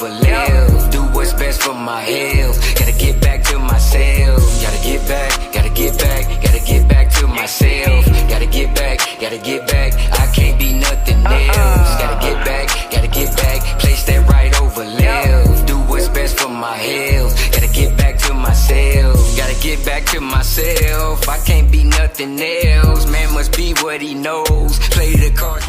overlive. Do what's best for my health. Gotta get back to myself. Gotta get back, gotta get back, gotta get back to myself. Gotta get back, gotta get back. I can't be nothing else. Gotta get back, place that right over left. Do what's best for my health. Gotta get back to myself. Gotta get back to myself. I can't be nothing else. Man must be what he knows. Play the cards.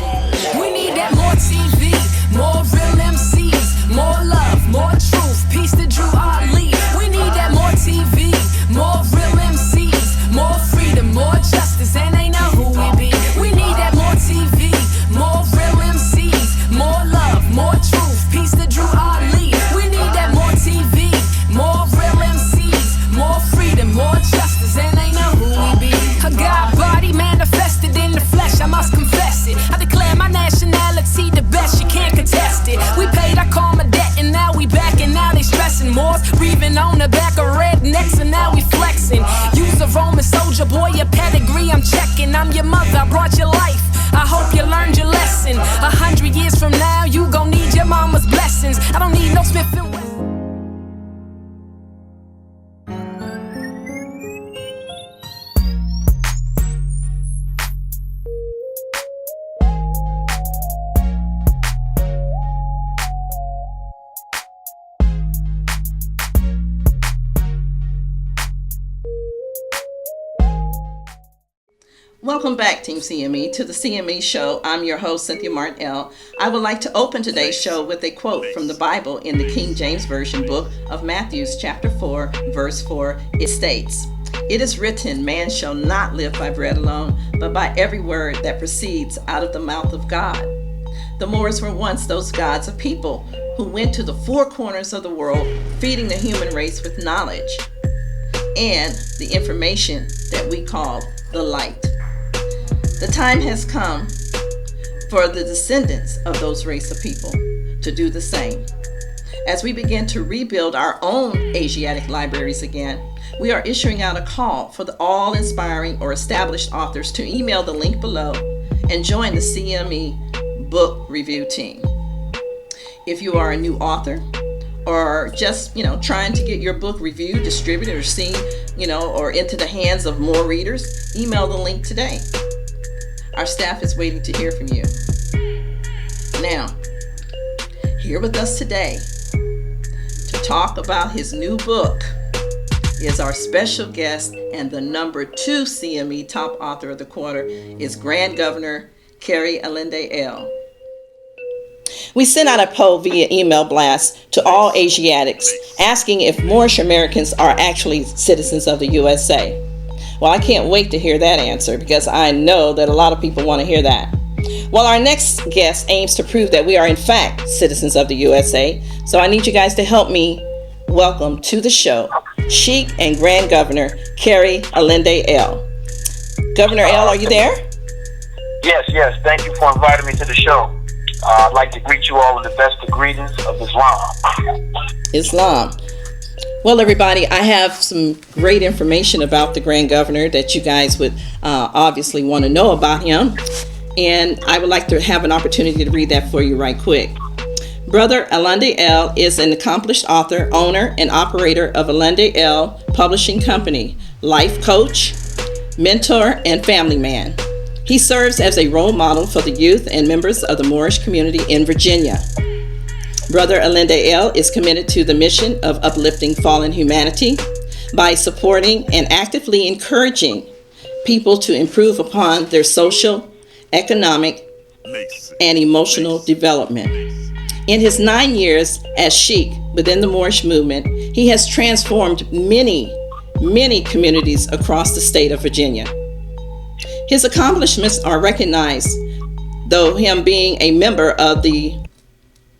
We need that more TV, more real MCs, more love, more truth. Peace to Drew Ali. We need that more TV, more real MCs, more freedom, more justice, and they know who we be. We need that more TV, more real MCs, more love, more truth. Peace to Drew Ali. We need that more TV, more real MCs, more freedom, more justice, and they know who we be. A God body manifested in the flesh, I must confess it. I declare my nationality the best, you can't contest it. We paid our karma debt and now we back and now they stressing. Moors breathing on the back of rednecks and now we flexing. Use a Roman soldier, boy, your pedigree I'm checking. I'm your mother, I brought your life, I hope you learned your lesson. 100 years from now, you gon' need your mama's blessings. I don't need no Smith & Wesson. Welcome back, Team CME, to the CME Show. I'm your host, Cynthia Martin. I would like to open today's show with a quote from the Bible in the King James Version book of Matthew, chapter 4, verse 4. It states, "It is written, man shall not live by bread alone, but by every word that proceeds out of the mouth of God." The Moors were once those gods of people who went to the four corners of the world, feeding the human race with knowledge and the information that we call the light. The time has come for the descendants of those race of people to do the same. As we begin to rebuild our own Asiatic libraries again, we are issuing out a call for the all-inspiring or established authors to email the link below and join the CME book review team. If you are a new author or just, trying to get your book reviewed, distributed, or seen, or into the hands of more readers, email the link today. Our staff is waiting to hear from you. Now, here with us today to talk about his new book is our special guest and the number 2 CME top author of the quarter is Grand Governor Kerry Allende L. We sent out a poll via email blast to all Asiatics asking if Moorish Americans are actually citizens of the USA. Well, I can't wait to hear that answer because I know that a lot of people want to hear that. Well, our next guest aims to prove that we are in fact citizens of the USA. So I need you guys to help me welcome to the show Sheik and Grand Governor Kerry Allende L. Governor L, are you there? Yes. Thank you for inviting me to the show. I'd like to greet you all with the best of greetings of Islam. Well, everybody, I have some great information about the Grand Governor that you guys would obviously want to know about him. And I would like to have an opportunity to read that for you right quick. Brother Allende L is an accomplished author, owner, and operator of Allende L Publishing Company, life coach, mentor, and family man. He serves as a role model for the youth and members of the Moorish community in Virginia. Brother Allende L is committed to the mission of uplifting fallen humanity by supporting and actively encouraging people to improve upon their social, economic, and emotional development. In his 9 years as Sheik within the Moorish movement, he has transformed many communities across the state of Virginia. His accomplishments are recognized, though him being a member of the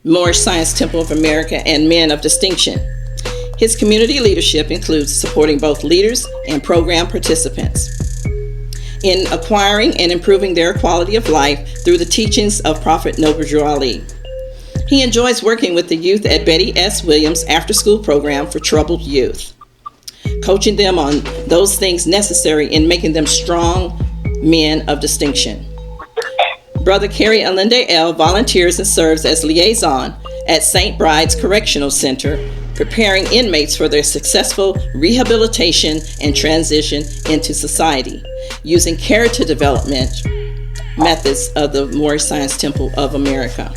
Moorish Science Temple of America and Men of Distinction. His community leadership includes supporting both leaders and program participants in acquiring and improving their quality of life through the teachings of Prophet Noble Drew Ali. He enjoys working with the youth at Betty S. Williams after-school program for troubled youth, coaching them on those things necessary in making them strong men of distinction. Brother Kerry Allende L volunteers and serves as liaison at St. Bride's Correctional Center, preparing inmates for their successful rehabilitation and transition into society, using character development methods of the Moor Science Temple of America.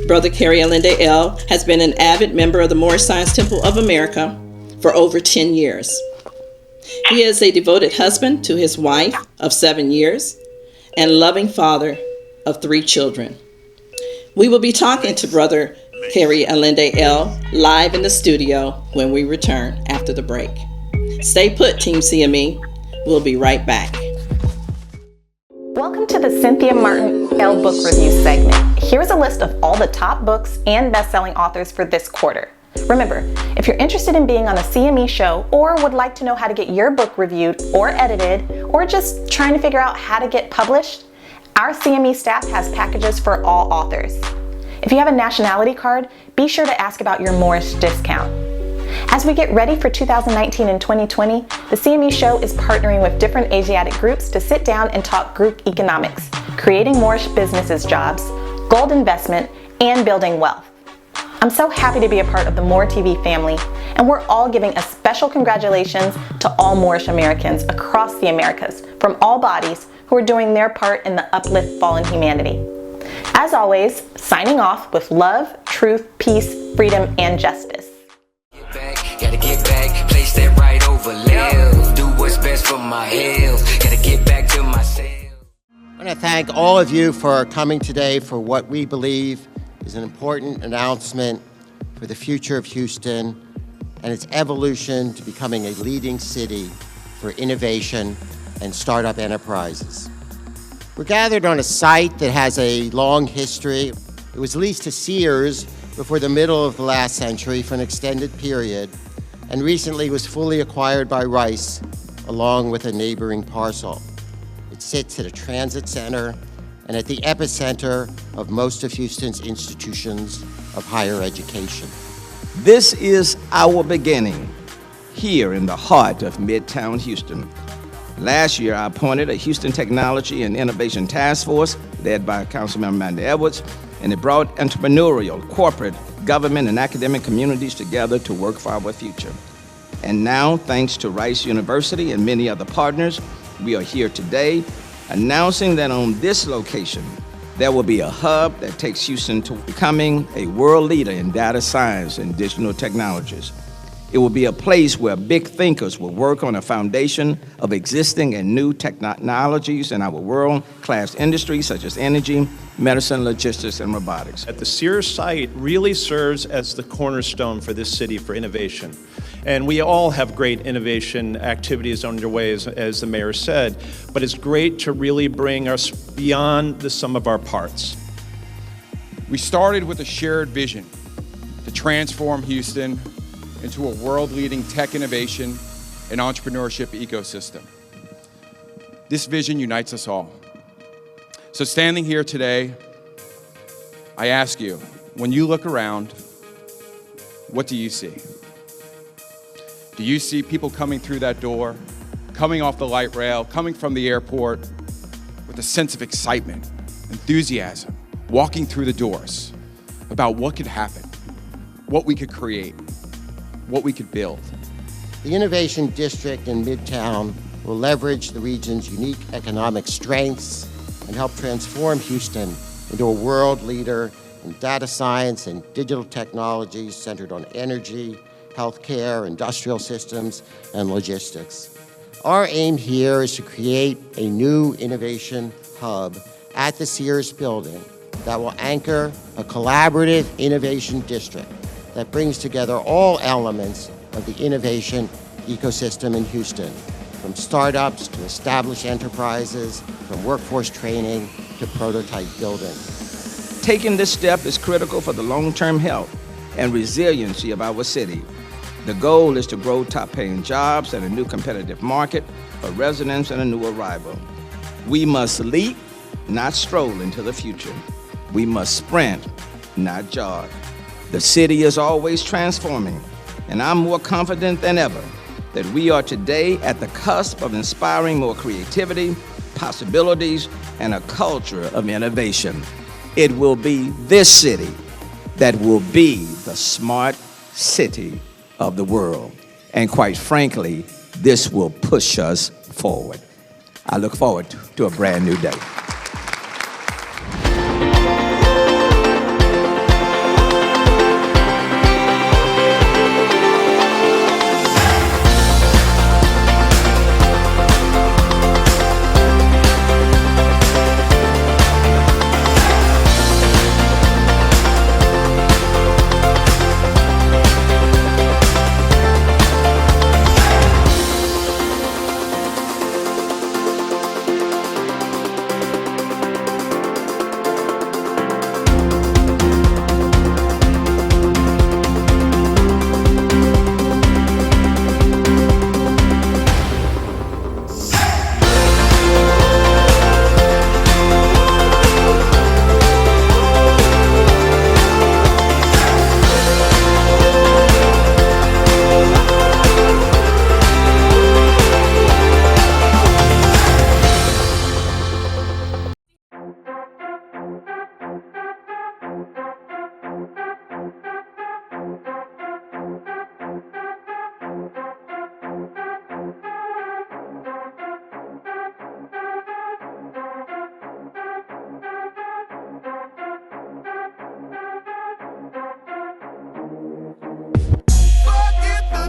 Brother Kerry Allende L. has been an avid member of the Moor Science Temple of America for over 10 years. He is a devoted husband to his wife of 7 years and loving father of 3 children. We will be talking to Brother Kerry Allende L. live in the studio when we return after the break. Stay put, Team CME. We'll be right back. Welcome to the Cynthia Martin L. Book Review segment. Here's a list of all the top books and best-selling authors for this quarter. Remember, if you're interested in being on the CME Show or would like to know how to get your book reviewed or edited, or just trying to figure out how to get published, our CME staff has packages for all authors. If you have a nationality card, be sure to ask about your Moorish discount. As we get ready for 2019 and 2020, the CME Show is partnering with different Asiatic groups to sit down and talk group economics, creating Moorish businesses jobs, gold investment, and building wealth. I'm so happy to be a part of the Moor TV family, and we're all giving a special congratulations to all Moorish Americans across the Americas from all bodies who are doing their part in the uplift fallen humanity. As always, signing off with love, truth, peace, freedom, and justice. Gotta get back, place that right over left. Do what's best for my health. Gotta get back to myself. I want to thank all of you for coming today for what we believe is an important announcement for the future of Houston and its evolution to becoming a leading city for innovation and startup enterprises. We're gathered on a site that has a long history. It was leased to Sears before the middle of the last century for an extended period, and recently was fully acquired by Rice along with a neighboring parcel. It sits at a transit center and at the epicenter of most of Houston's institutions of higher education. This is our beginning here in the heart of Midtown Houston. Last year, I appointed a Houston Technology and Innovation Task Force led by Councilmember Amanda Edwards, and it brought entrepreneurial, corporate, government, and academic communities together to work for our future. And now, thanks to Rice University and many other partners, we are here today announcing that on this location, there will be a hub that takes Houston to becoming a world leader in data science and digital technologies. It will be a place where big thinkers will work on a foundation of existing and new technologies in our world-class industries such as energy, medicine, logistics, and robotics. The Sears site really serves as the cornerstone for this city for innovation. And we all have great innovation activities underway, as the mayor said, but it's great to really bring us beyond the sum of our parts. We started with a shared vision to transform Houston into a world-leading tech innovation and entrepreneurship ecosystem. This vision unites us all. So standing here today, I ask you, when you look around, what do you see? Do you see people coming through that door, coming off the light rail, coming from the airport with a sense of excitement, enthusiasm, walking through the doors about what could happen, what we could create, what we could build? The Innovation District in Midtown will leverage the region's unique economic strengths and help transform Houston into a world leader in data science and digital technologies centered on energy, healthcare, industrial systems, and logistics. Our aim here is to create a new innovation hub at the Sears building that will anchor a collaborative innovation district that brings together all elements of the innovation ecosystem in Houston, from startups to established enterprises, from workforce training to prototype building. Taking this step is critical for the long-term health and resiliency of our city. The goal is to grow top-paying jobs and a new competitive market for residents and a new arrival. We must leap, not stroll into the future. We must sprint, not jog. The city is always transforming, and I'm more confident than ever that we are today at the cusp of inspiring more creativity, possibilities, and a culture of innovation. It will be this city that will be the smart city of the world. And quite frankly, this will push us forward. I look forward to a brand new day.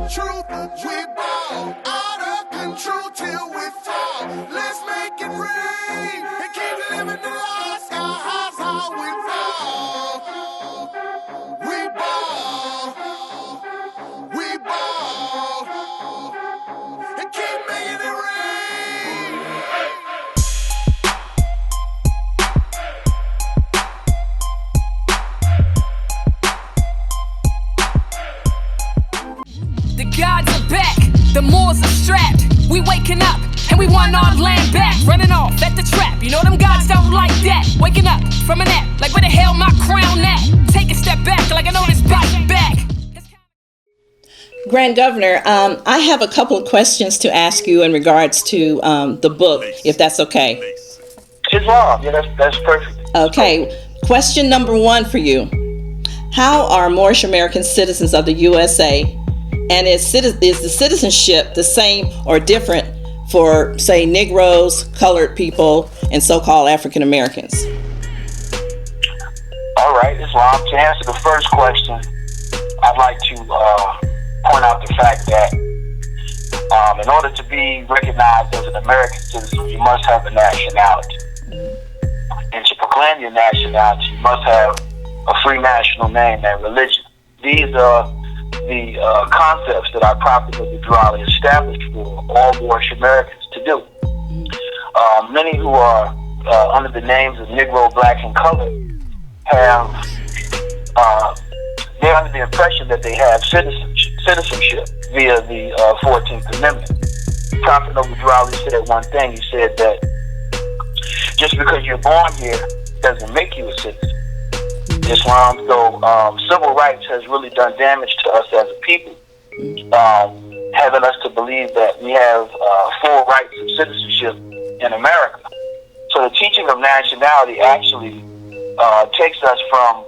Truth, we ball out of control till we fall. Let's make it rain and keep living the lifestyle. How's how we ball. We ball and keep making it rain. The gods are back, the Moors are strapped. We waking up, and we want our land back. Running off at the trap, you know them gods don't like that. Waking up from a nap, like where the hell my crown at? Take a step back, like I know this bite back. Grand Governor, I have a couple of questions to ask you in regards to the book, if that's okay. Islam, yeah, that's perfect. Okay, question number one for you. How are Moorish American citizens of the USA, and is the citizenship the same or different for, say, Negroes, colored people, and so-called African Americans? All right, Islam, to answer the first question, I'd like to point out the fact that in order to be recognized as an American citizen, you must have a nationality. And to proclaim your nationality, you must have a free national name and religion. These are the concepts that our Prophet of Deuteronomy established for all Moorish Americans to do. Many who are under the names of Negro, Black, and Colored have they're under the impression that they have citizenship via the 14th Amendment. Prophet of Deuteronomy said one thing. He said that just because you're born here doesn't make you a citizen. Islam, though civil rights has really done damage to us as a people, having us to believe that we have full rights of citizenship in America. So the teaching of nationality actually takes us from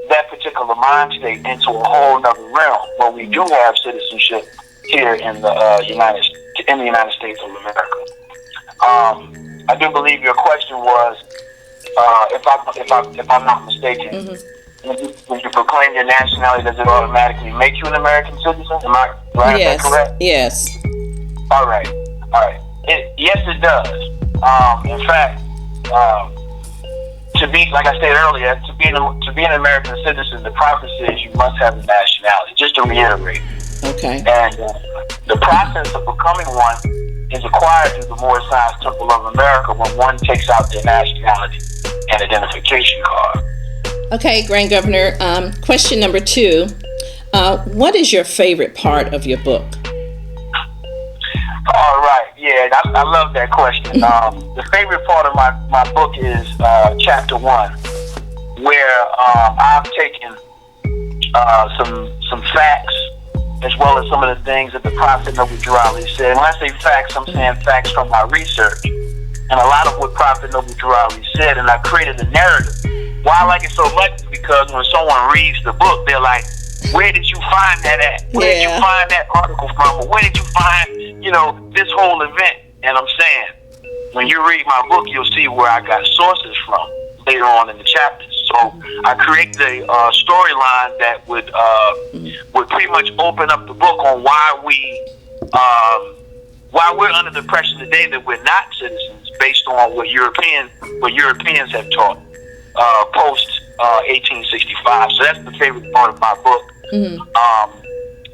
that particular mind state into a whole other realm where we do have citizenship here in the United States of America. I do believe your question was, if I'm not mistaken, when you proclaim your nationality, does it automatically make you an American citizen? Do I have that correct? Yes. All right. Yes, it does. In fact, to be, like I said earlier, to be an American citizen, the Prophet says you must have a nationality. Just to reiterate. Okay. And the process of becoming one is acquired through the Moor Science Temple of America when one takes out their nationality and identification card. Okay, Grand Governor. Question number two. What is your favorite part of your book? All right. Yeah, I love that question. The favorite part of my book is chapter 1, where I've taken some facts as well as some of the things that the Prophet Noble Durali said. When I say facts, I'm saying facts from my research. And a lot of what Prophet Noble Durali said, and I created a narrative Why I like it so much is because when someone reads the book, they're like, where did you find that at? Where did you find that article from? Or where did you find, this whole event? And I'm saying, when you read my book, you'll see where I got sources from later on in the chapters. So I created a storyline that would pretty much open up the book on why we're under the impression today that we're not citizens based on what Europeans have taught post 1865. So that's the favorite part of my book.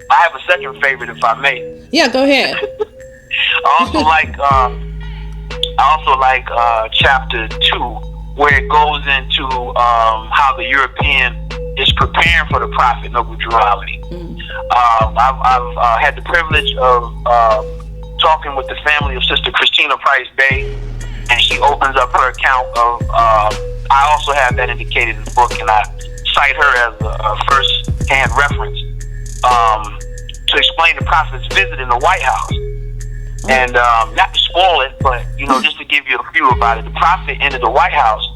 I have a second favorite, if I may. Yeah, go ahead. I also like chapter 2, where it goes into how the European is preparing for the prophet Noble Durali. I've had the privilege of talking with the family of Sister Christina Price Bay, and she opens up her account of. I also have that indicated in the book, and I cite her as a first-hand reference to explain the prophet's visit in the White House. And not to spoil it, but just to give you a few about it, the prophet entered the White House,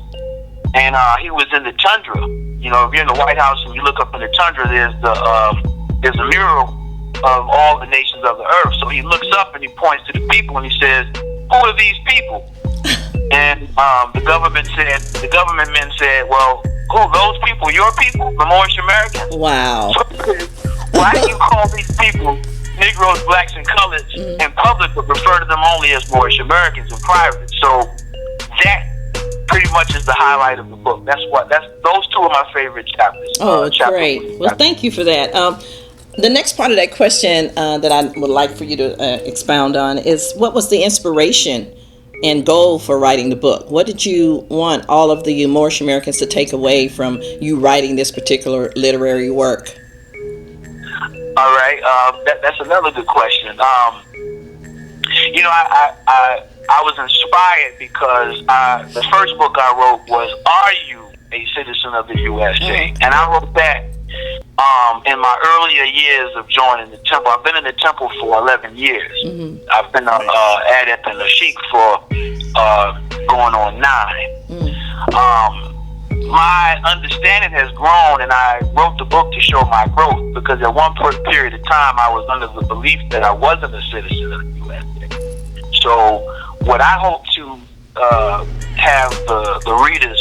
and he was in the tundra. If you're in the White House and you look up in the tundra, there's a mural of all the nations of the earth. So he looks up and he points to the people and he says, "Who are these people?" And the government men said, "Well, who are those people? Your people, the Moorish Americans." Wow. So he said, "Why do you call these people Negroes, blacks, and coloreds in public, but refer to them only as Moorish Americans in private?" So that pretty much is the highlight of the book. Those two are my favorite chapters. Oh, great. Well, thank you for that. The next part of that question that I would like for you to expound on is, what was the inspiration and goal for writing the book? What did you want all of the Moorish Americans to take away from you writing this particular literary work? All right, that's another good question. I was inspired because the first book I wrote was "Are You a Citizen of the U.S.A.?" And I wrote that in my earlier years of joining the temple. I've been in the temple for 11 years. I've been an adept and a sheik for going on 9. My understanding has grown, and I wrote the book to show my growth, because at one period of time I was under the belief that I wasn't a citizen of the U.S.A. So what I hope to have the readers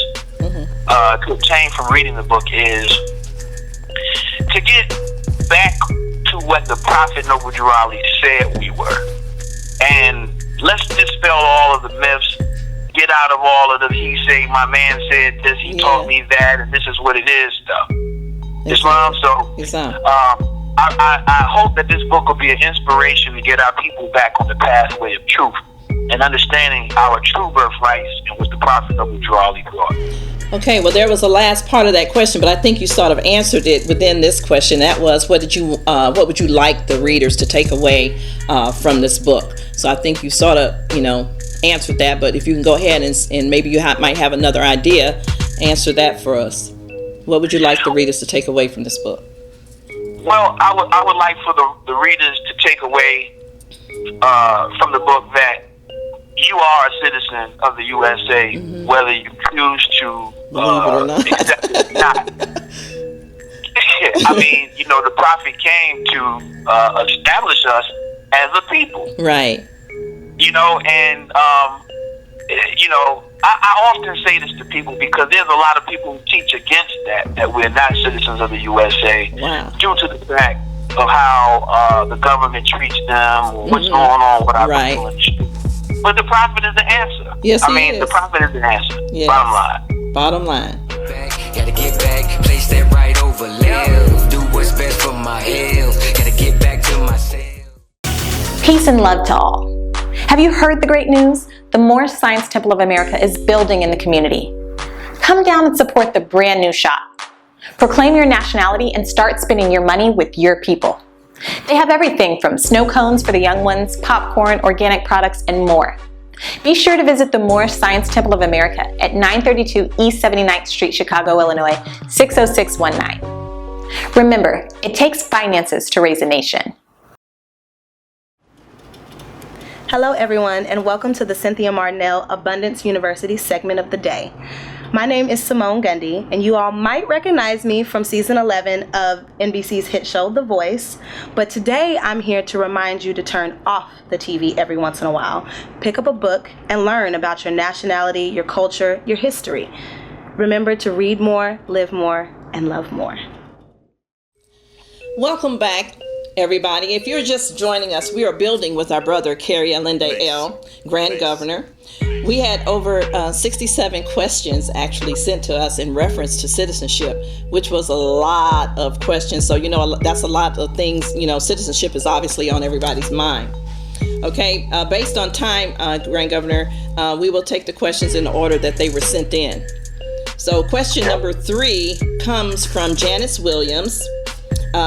to obtain from reading the book is to get back to what the Prophet Noble Durali said we were. And let's dispel all of the myths, get out of all of the he say, my man said this, he taught me that, and this is what it is stuff. Islam. So I hope that this book will be an inspiration to get our people back on the pathway of truth and understanding our true birthrights and what the Prophet Noble Durali brought. Okay, well, there was a last part of that question, but I think you sort of answered it within this question. That was, what would you like the readers to take away from this book? So I think you sort of, answered that, but if you can go ahead and maybe you might have another idea, answer that for us. What would you like the readers to take away from this book? Well, I would like for the readers to take away from the book that you are a citizen of the USA, whether you choose to accept it or not. I mean, the Prophet came to establish us as a people. Right. And I often say this to people because there's a lot of people who teach against that we're not citizens of the USA due to the fact of how the government treats them, or what's going on with our people in the street. But the Prophet is the answer. Yes, he is. The Prophet is the answer. Yes. Bottom line. Gotta get back, place that right over left. Do what's best for my health. Gotta get back to myself. Peace and love to all. Have you heard the great news? The Moor Science Temple of America is building in the community. Come down and support the brand new shop. Proclaim your nationality and start spending your money with your people. They have everything from snow cones for the young ones, popcorn, organic products, and more. Be sure to visit the Moor Science Temple of America at 932 East 79th Street, Chicago, Illinois, 60619. Remember, it takes finances to raise a nation. Hello everyone, and welcome to the Cynthia Martinell Abundance University segment of the day. My name is Simone Gundy, and you all might recognize me from season 11 of NBC's hit show, The Voice. But today I'm here to remind you to turn off the TV every once in a while, pick up a book, and learn about your nationality, your culture, your history. Remember to read more, live more, and love more. Welcome back, everybody. If you're just joining us, we are building with our brother, Kerry Allende L., Grand Governor. We had over 67 questions actually sent to us in reference to citizenship, which was a lot of questions. So, that's a lot of things. Citizenship is obviously on everybody's mind. Okay, based on time, Grand Governor, we will take the questions in the order that they were sent in. So question number 3 comes from Janice Williams.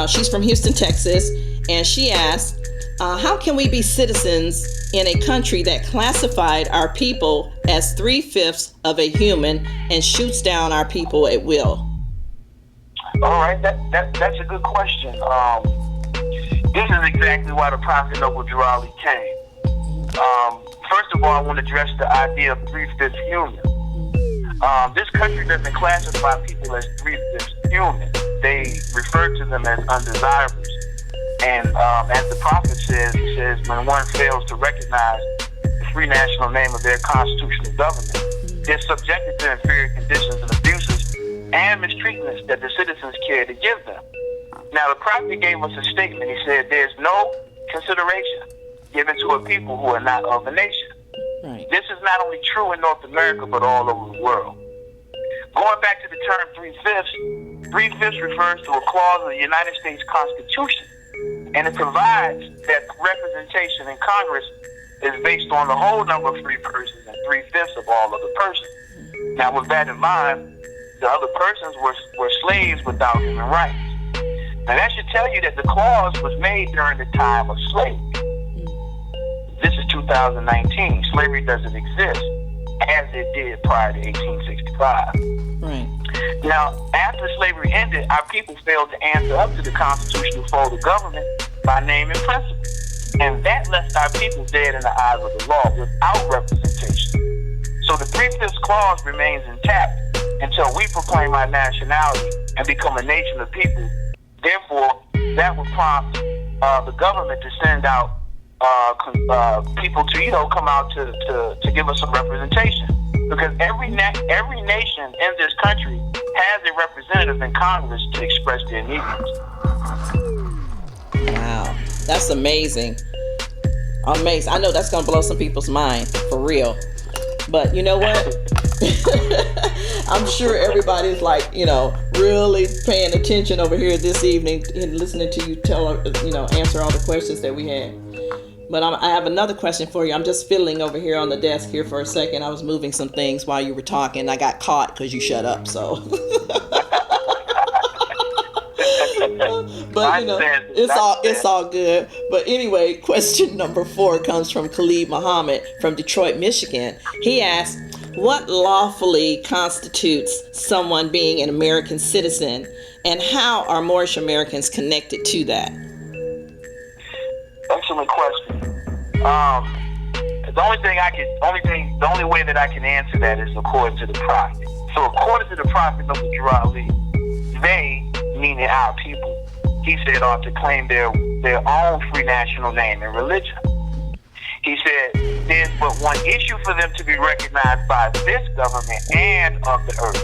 She's from Houston, Texas, and she asked, how can we be citizens in a country that classified our people as 3/5 of a human and shoots down our people at will? All right, that's a good question. This is exactly why the Prophet Noble Durali came. First of all, I want to address the idea of 3/5 human. This country doesn't classify people as 3/5 human. They refer to them as undesirables. And as the Prophet says, he says, when one fails to recognize the free national name of their constitutional government, they're subjected to inferior conditions and abuses and mistreatments that the citizens care to give them. Now, the Prophet gave us a statement. He said, there's no consideration given to a people who are not of a nation. Right. This is not only true in North America, but all over the world. Going back to the term 3/5, 3/5 refers to a clause of the United States Constitution, and it provides that representation in Congress is based on the whole number of free persons and 3/5 of all other persons. Now, with that in mind, the other persons were slaves without human rights. Now, that should tell you that the clause was made during the time of slavery. This is 2019. Slavery doesn't exist as it did prior to 1865. Right. Now, after slavery ended, our people failed to answer up to the constitutional fold of government by name and principle. And that left our people dead in the eyes of the law without representation. So the 3/5 clause remains intact until we proclaim our nationality and become a nation of people. Therefore, that would prompt the government to send out people to, come out to give us some representation. Because every nation in this country has a representative in Congress to express their needs. Wow, that's amazing. Amazing. I know that's going to blow some people's mind, for real. But you know what? I'm sure everybody's like, really paying attention over here this evening and listening to you answer all the questions that we had. But I have another question for you. I'm just fiddling over here on the desk here for a second. I was moving some things while you were talking. I got caught because you shut up, so. But it's all good. But anyway, question number 4 comes from Khalid Muhammad from Detroit, Michigan. He asked, what lawfully constitutes someone being an American citizen, and how are Moorish Americans connected to that? Excellent question. The only way that I can answer that is according to the Prophet. So according to the Prophet of the Durali, they, meaning our people, he said, ought to claim their own free national name and religion. He said, there's but one issue for them to be recognized by this government and of the earth.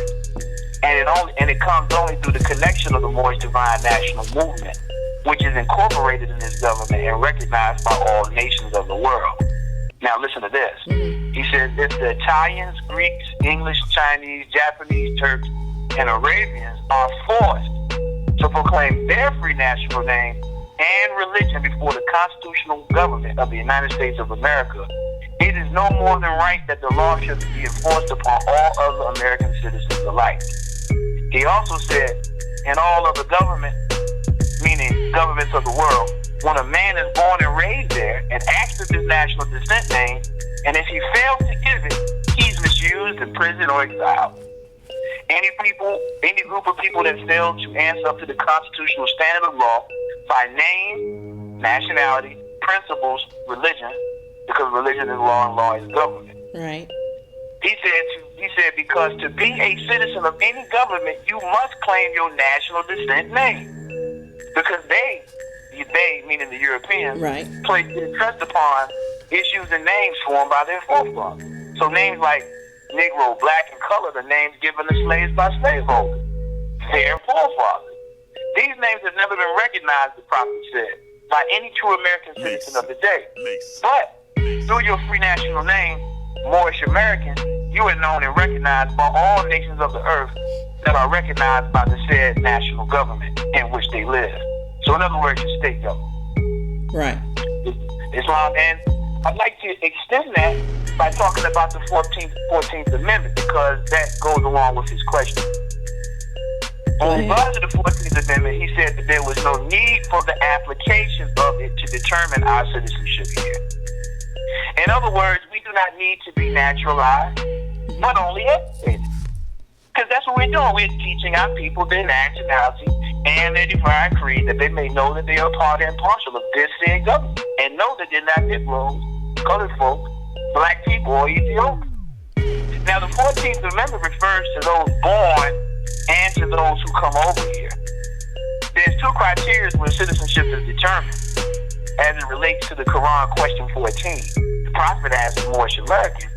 And it comes only through the connection of the Moorish Divine National Movement, which is incorporated in this government and recognized by all nations of the world. Now listen to this. He says, if the Italians, Greeks, English, Chinese, Japanese, Turks, and Arabians are forced to proclaim their free national name and religion before the constitutional government of the United States of America, it is no more than right that the law should be enforced upon all other American citizens alike. He also said, in all other government, meaning governments of the world, when a man is born and raised there and asks of his national descent name, and if he fails to give it, he's misused, imprisoned, or exiled. Any group of people that fail to answer up to the constitutional standard of law by name, nationality, principles, religion, because religion is law and law is government. Right. He said because to be a citizen of any government, you must claim your national descent name. Because they meaning the Europeans, Right. placed their trust upon issues and names formed by their forefathers. So names like Negro, black, and colored are names given to slaves by slaveholders, their forefathers. These names have never been recognized, the prophet said, by any true American citizen of the day. But through your free national name, Moorish American, you are known and recognized by all nations of the earth that are recognized by the said national government in which they live. So in other words, your state government. Right. Islam, and I'd like to extend that by talking about the 14th Amendment, because that goes along with his question. In regard to the 14th Amendment, he said that there was no need for the application of it to determine our citizenship here. In other words, we do not need to be naturalized, but only educated. Because that's what we're doing. We're teaching our people their nationality and their divine creed, that they may know that they are part and parcel of this said government, and know that they're not Negroes, colored folk, black people, or Ethiopians. Now, the 14th Amendment refers to those born and to those who come over here. There's two criteria when citizenship is determined as it relates to the Quran question 14. The prophet asked the Moorish American,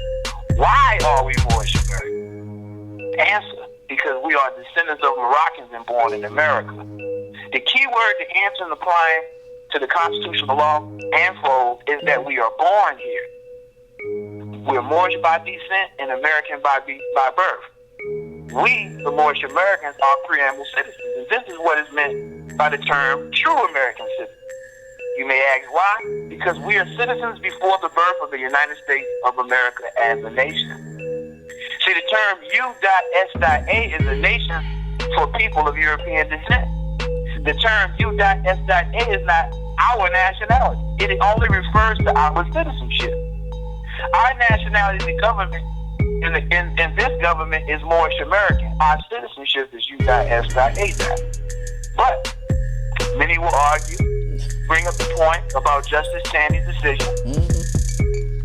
why are we Moorish American? Answer, because we are descendants of Moroccans and born in America. The key word to answer and applying to the constitutional law and fold is that we are born here. We are Moorish by descent and American by birth. We, the Moorish Americans, are preamble citizens, and this is what is meant by the term true American citizen. You may ask why? Because we are citizens before the birth of the United States of America as a nation. See, the term U.S.A is a nation for people of European descent. The term U.S.A is not our nationality. It only refers to our citizenship. Our nationality in the government, in this government, is Moorish American. Our citizenship is U.S.A. But many will argue, bring up the point about Justice Taney's decision,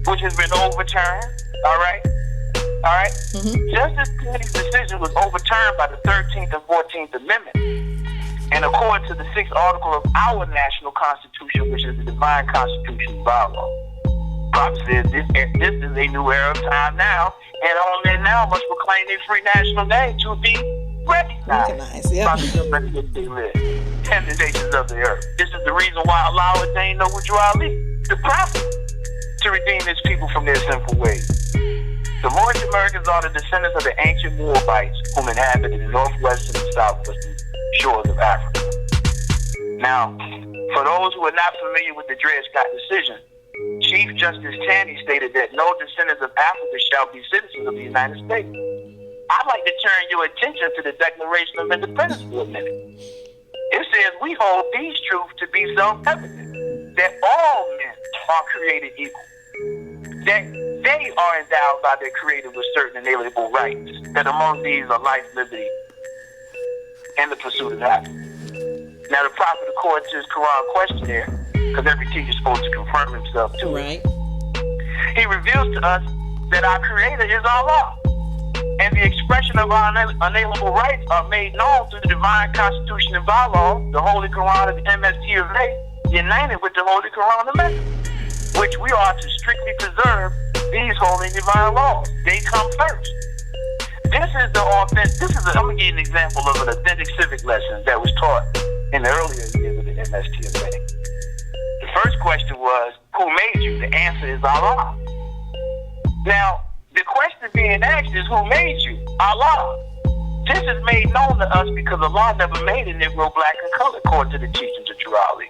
which has been overturned. All right. Justice Taney's decision was overturned by the 13th and 14th Amendment, and according to the 6th article of our national Constitution, which is the divine Constitution bylaw. Prophet says this is a new era of time now, and all men now must proclaim their free national name to be recognized by the government that they live and the nations of the earth. This is the reason why Allah ordained Ali, the prophet, to redeem his people from their sinful ways. The Moorish Americans are the descendants of the ancient Moabites whom inhabited the northwestern and southwestern shores of Africa. Now, for those who are not familiar with the Dred Scott decision, Chief Justice Taney stated that no descendants of Africa shall be citizens of the United States. I'd like to turn your attention to the Declaration of Independence for a minute. It says we hold these truths to be self-evident, that all men are created equal, that they are endowed by their Creator with certain inalienable rights, that among these are life, liberty, and the pursuit of happiness. Now, the prophet, according to his Quran questionnaire, because every teacher is supposed to confirm himself to it, he reveals to us that our Creator is Allah, and the expression of our unalienable rights are made known through the divine Constitution and bylaws, the Holy Quran of the MST of A, united with the Holy Quran of Mecca, which we are to strictly preserve these holy and divine laws. They come first. I'm going to give you an example of an authentic civic lesson that was taught in the earlier years of the MST of A. The first question was, who made you? The answer is Allah. Now, the question being asked is, who made you? Allah. This is made known to us because Allah never made a Negro, black, and colored, according to the teachings of Ali.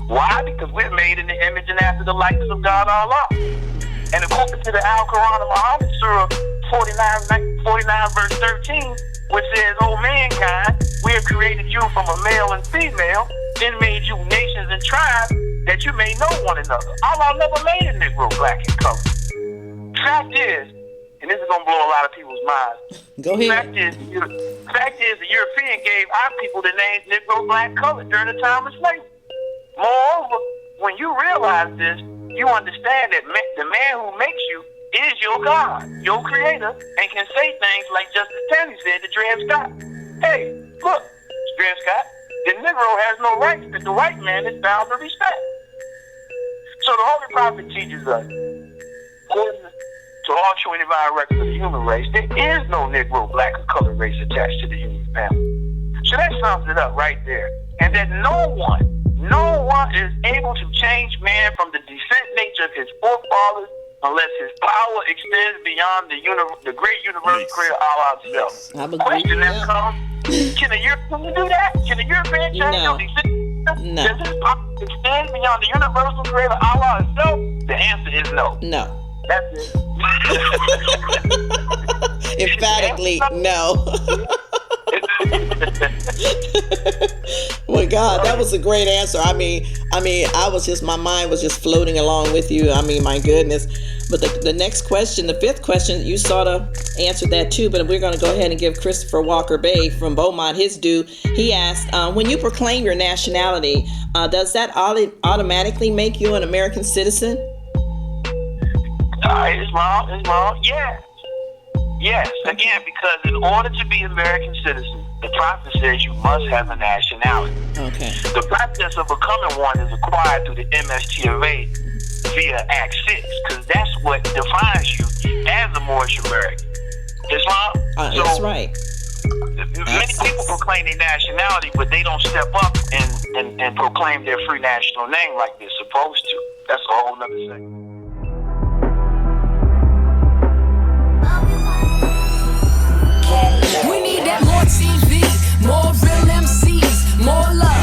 Why? Because we're made in the image and after the likeness of God Allah. And according to the Al-Quran of Muhammad, Surah 49 verse 13, which says, O mankind, we have created you from a male and female, then made you nations and tribes, that you may know one another. Allah never made a Negro, black, and colored. Fact is, and this is going to blow a lot of people's minds. Go ahead. Fact is, the European gave our people the names Negro, black, colored during the time of slavery. Moreover, when you realize this, you understand that the man who makes you is your God, your creator, and can say things like Justice Taney said to Dred Scott. Hey, look, Dred Scott, the Negro has no rights that the white man is bound to respect. So the Holy Prophet teaches us, according to all true and divine records of the human race, there is no Negro, black, or colored race attached to the human family. So that sums it up right there. And that no one is able to change man from the descent nature of his forefathers unless his power extends beyond the great universal creator Allah himself. Question that comes, can a European do that? Can a European change your descent? No. Does his power extend beyond the universal creator Allah himself? The answer is no. No. That's it. Emphatically, no. Well, God, that was a great answer. I mean, my mind was just floating along with you. I mean, my goodness. But the next question, the fifth question, you sort of answered that too, but we're going to go ahead and give Christopher Walker Bay from Beaumont his due. He asked, when you proclaim your nationality, does that automatically make you an American citizen? Islam, yes. Again, because in order to be an American citizen, the prophet says you must have a nationality. Okay. The process of becoming one is acquired through the MST of A via Act 6, because that's what defines you as a Moorish American. Islam? That's right. Many people proclaim their nationality, but they don't step up and proclaim their free national name like they're supposed to. That's a whole nother thing. We need that more TV, more real MCs, more love,